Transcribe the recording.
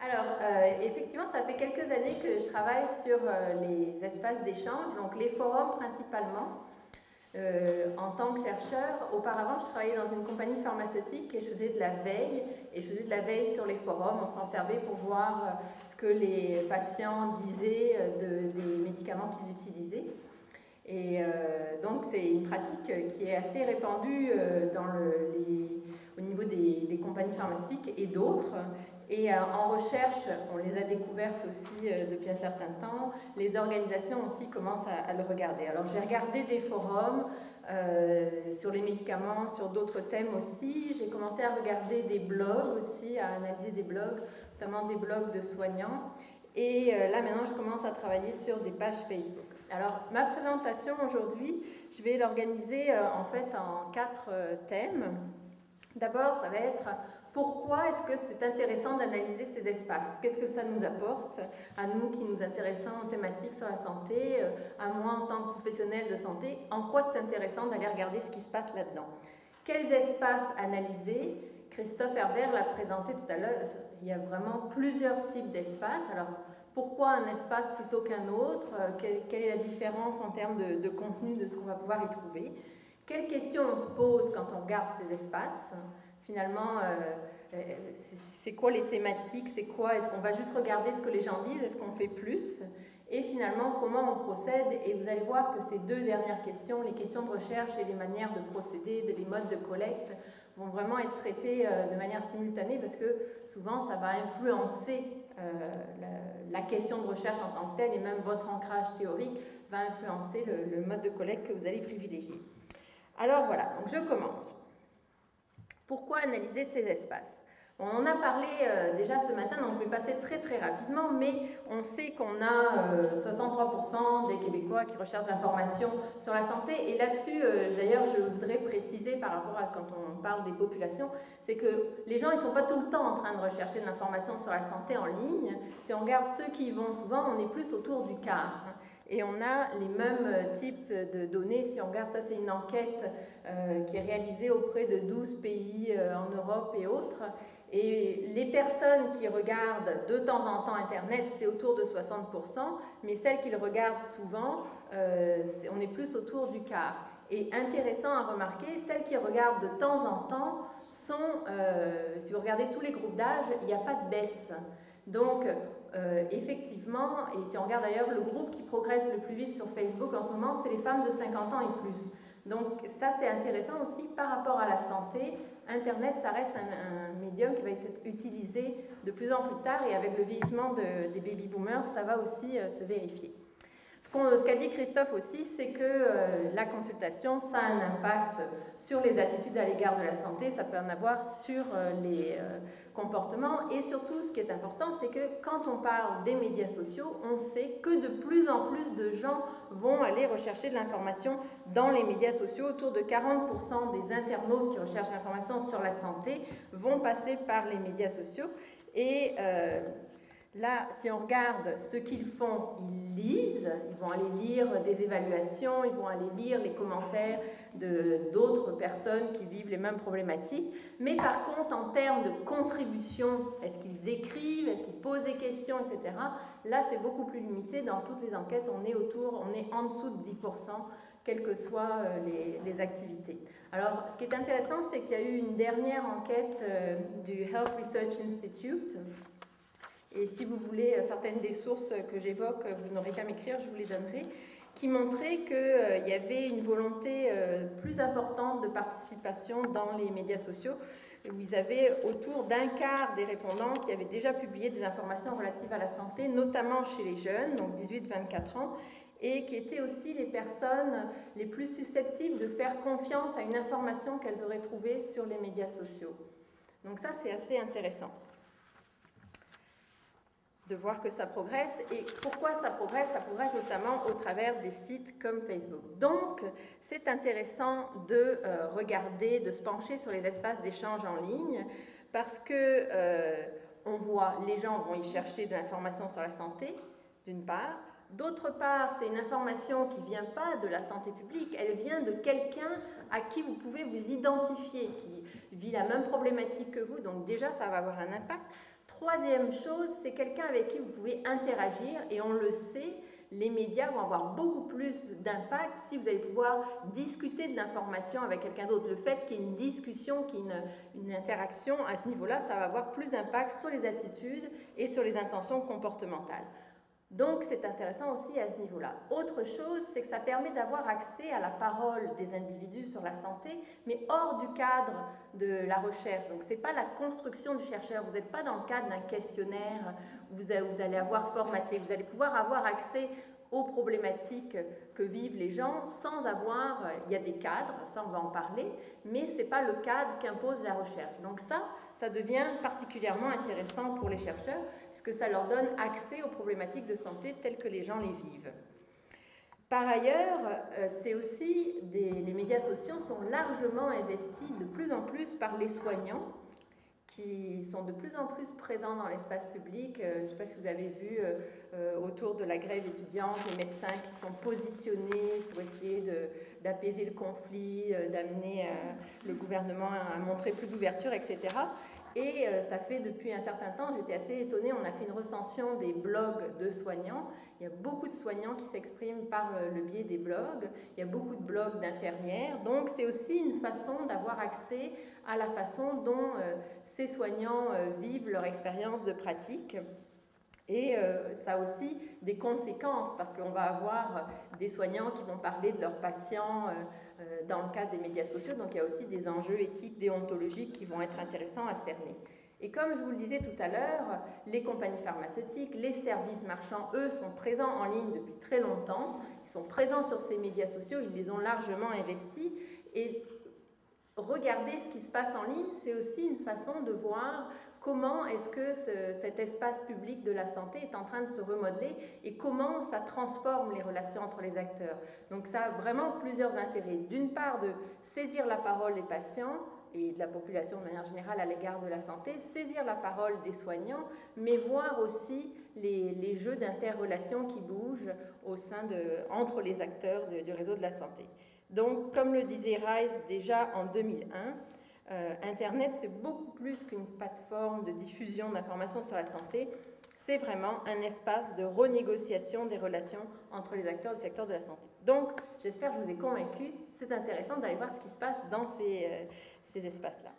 Alors, effectivement, ça fait quelques années que je travaille sur les espaces d'échange, donc les forums principalement. En tant que chercheur, auparavant, je travaillais dans une compagnie pharmaceutique et je faisais de la veille. Et je faisais de la veille sur les forums. On s'en servait pour voir ce que les patients disaient des médicaments qu'ils utilisaient. Et donc, c'est une pratique qui est assez répandue au niveau des compagnies pharmaceutiques et d'autres. Et en recherche, on les a découvertes aussi depuis un certain temps. Les organisations aussi commencent à le regarder. Alors j'ai regardé des forums sur les médicaments, sur d'autres thèmes aussi. J'ai commencé à regarder des blogs aussi, à analyser des blogs, notamment des blogs de soignants. Et là maintenant, je commence à travailler sur des pages Facebook. Alors ma présentation aujourd'hui, je vais l'organiser en fait en 4 thèmes. D'abord, ça va être pourquoi est-ce que c'est intéressant d'analyser ces espaces? Qu'est-ce que ça nous apporte, à nous qui nous intéressons aux thématiques sur la santé, à moi en tant que professionnel de santé, en quoi c'est intéressant d'aller regarder ce qui se passe là-dedans? Quels espaces analyser? Christophe Herbert l'a présenté tout à l'heure, il y a vraiment plusieurs types d'espaces. Alors, pourquoi un espace plutôt qu'un autre? Quelle est la différence en termes de contenu de ce qu'on va pouvoir y trouver? Quelles questions on se pose quand on regarde ces espaces? Finalement, c'est quoi les thématiques? C'est quoi? Est-ce qu'on va juste regarder ce que les gens disent? Est-ce qu'on fait plus? Et finalement, comment on procède? Et vous allez voir que ces deux dernières questions, les questions de recherche et les manières de procéder, les modes de collecte, vont vraiment être traitées de manière simultanée parce que souvent, ça va influencer la question de recherche en tant que telle et même votre ancrage théorique va influencer le mode de collecte que vous allez privilégier. Alors voilà, donc je commence. Pourquoi analyser ces espaces? On en a parlé déjà ce matin, donc je vais passer très très rapidement, mais on sait qu'on a 63% des Québécois qui recherchent l'information sur la santé, et là-dessus, d'ailleurs, je voudrais préciser par rapport à quand on parle des populations, c'est que les gens, ils ne sont pas tout le temps en train de rechercher de l'information sur la santé en ligne. Si on regarde ceux qui y vont souvent, on est plus autour du quart. Et on a les mêmes types de données. Si on regarde ça, c'est une enquête qui est réalisée auprès de 12 pays en Europe et autres. Et les personnes qui regardent de temps en temps Internet, c'est autour de 60%, mais celles qui le regardent souvent, on est plus autour du quart. Et intéressant à remarquer, celles qui regardent de temps en temps sont, si vous regardez tous les groupes d'âge, il n'y a pas de baisse. Donc, effectivement, et si on regarde d'ailleurs le groupe qui progresse le plus vite sur Facebook en ce moment, c'est les femmes de 50 ans et plus. Donc ça c'est intéressant aussi par rapport à la santé. Internet, ça reste un médium qui va être utilisé de plus en plus tard et avec le vieillissement des baby boomers, ça va aussi se vérifier. Ce qu'a dit Christophe aussi, c'est que la consultation, ça a un impact sur les attitudes à l'égard de la santé, ça peut en avoir sur les comportements. Et surtout, ce qui est important, c'est que quand on parle des médias sociaux, on sait que de plus en plus de gens vont aller rechercher de l'information dans les médias sociaux. Autour de 40% des internautes qui recherchent l'information sur la santé vont passer par les médias sociaux. Et là, si on regarde ce qu'ils font, ils lisent, ils vont aller lire des évaluations, ils vont aller lire les commentaires d'autres personnes qui vivent les mêmes problématiques. Mais par contre, en termes de contribution, est-ce qu'ils écrivent, est-ce qu'ils posent des questions, etc. Là, c'est beaucoup plus limité. Dans toutes les enquêtes, on est en dessous de 10%, quelles que soient les activités. Alors, ce qui est intéressant, c'est qu'il y a eu une dernière enquête du Health Research Institute. Et si vous voulez certaines des sources que j'évoque, vous n'aurez qu'à m'écrire, je vous les donnerai, qui montraient qu'il y avait une volonté plus importante de participation dans les médias sociaux, où ils avaient autour d'un quart des répondants qui avaient déjà publié des informations relatives à la santé, notamment chez les jeunes, donc 18-24 ans, et qui étaient aussi les personnes les plus susceptibles de faire confiance à une information qu'elles auraient trouvée sur les médias sociaux. Donc ça, c'est assez intéressant de voir que ça progresse. Et pourquoi ça progresse? Ça progresse notamment au travers des sites comme Facebook. Donc, c'est intéressant de regarder, de se pencher sur les espaces d'échange en ligne, parce que on voit, les gens vont y chercher de l'information sur la santé, d'une part. D'autre part, c'est une information qui ne vient pas de la santé publique, elle vient de quelqu'un à qui vous pouvez vous identifier, qui vit la même problématique que vous, donc déjà ça va avoir un impact. Troisième chose, c'est quelqu'un avec qui vous pouvez interagir, et on le sait, les médias vont avoir beaucoup plus d'impact si vous allez pouvoir discuter de l'information avec quelqu'un d'autre. Le fait qu'il y ait une discussion, qu'il y ait une interaction à ce niveau-là, ça va avoir plus d'impact sur les attitudes et sur les intentions comportementales. Donc c'est intéressant aussi à ce niveau-là. Autre chose, c'est que ça permet d'avoir accès à la parole des individus sur la santé, mais hors du cadre de la recherche. Donc ce n'est pas la construction du chercheur, vous n'êtes pas dans le cadre d'un questionnaire où vous allez avoir formaté, vous allez pouvoir avoir accès aux problématiques que vivent les gens sans avoir, il y a des cadres, ça on va en parler, mais ce n'est pas le cadre qu'impose la recherche. Donc ça devient particulièrement intéressant pour les chercheurs puisque ça leur donne accès aux problématiques de santé telles que les gens les vivent. Par ailleurs, c'est aussi les médias sociaux sont largement investis de plus en plus par les soignants qui sont de plus en plus présents dans l'espace public. Je ne sais pas si vous avez vu autour de la grève étudiante, les médecins qui sont positionnés pour essayer d'apaiser le conflit, d'amener le gouvernement à montrer plus d'ouverture, etc. Et ça fait depuis un certain temps, j'étais assez étonnée, on a fait une recension des blogs de soignants. Il y a beaucoup de soignants qui s'expriment par le biais des blogs. Il y a beaucoup de blogs d'infirmières. Donc c'est aussi une façon d'avoir accès à la façon dont ces soignants vivent leur expérience de pratique. Et ça a aussi des conséquences parce qu'on va avoir des soignants qui vont parler de leurs patients dans le cadre des médias sociaux. Donc il y a aussi des enjeux éthiques, déontologiques qui vont être intéressants à cerner. Et comme je vous le disais tout à l'heure, les compagnies pharmaceutiques, les services marchands, eux, sont présents en ligne depuis très longtemps. Ils sont présents sur ces médias sociaux, ils les ont largement investis. Et regarder ce qui se passe en ligne, c'est aussi une façon de voir comment est-ce que cet espace public de la santé est en train de se remodeler et comment ça transforme les relations entre les acteurs. Donc ça a vraiment plusieurs intérêts. D'une part, de saisir la parole des patients et de la population de manière générale à l'égard de la santé, saisir la parole des soignants, mais voir aussi les jeux d'interrelation qui bougent entre les acteurs du réseau de la santé. Donc, comme le disait Rice déjà en 2001, Internet, c'est beaucoup plus qu'une plateforme de diffusion d'informations sur la santé, c'est vraiment un espace de renégociation des relations entre les acteurs du secteur de la santé. Donc, j'espère que je vous ai convaincu, c'est intéressant d'aller voir ce qui se passe dans ces espaces-là.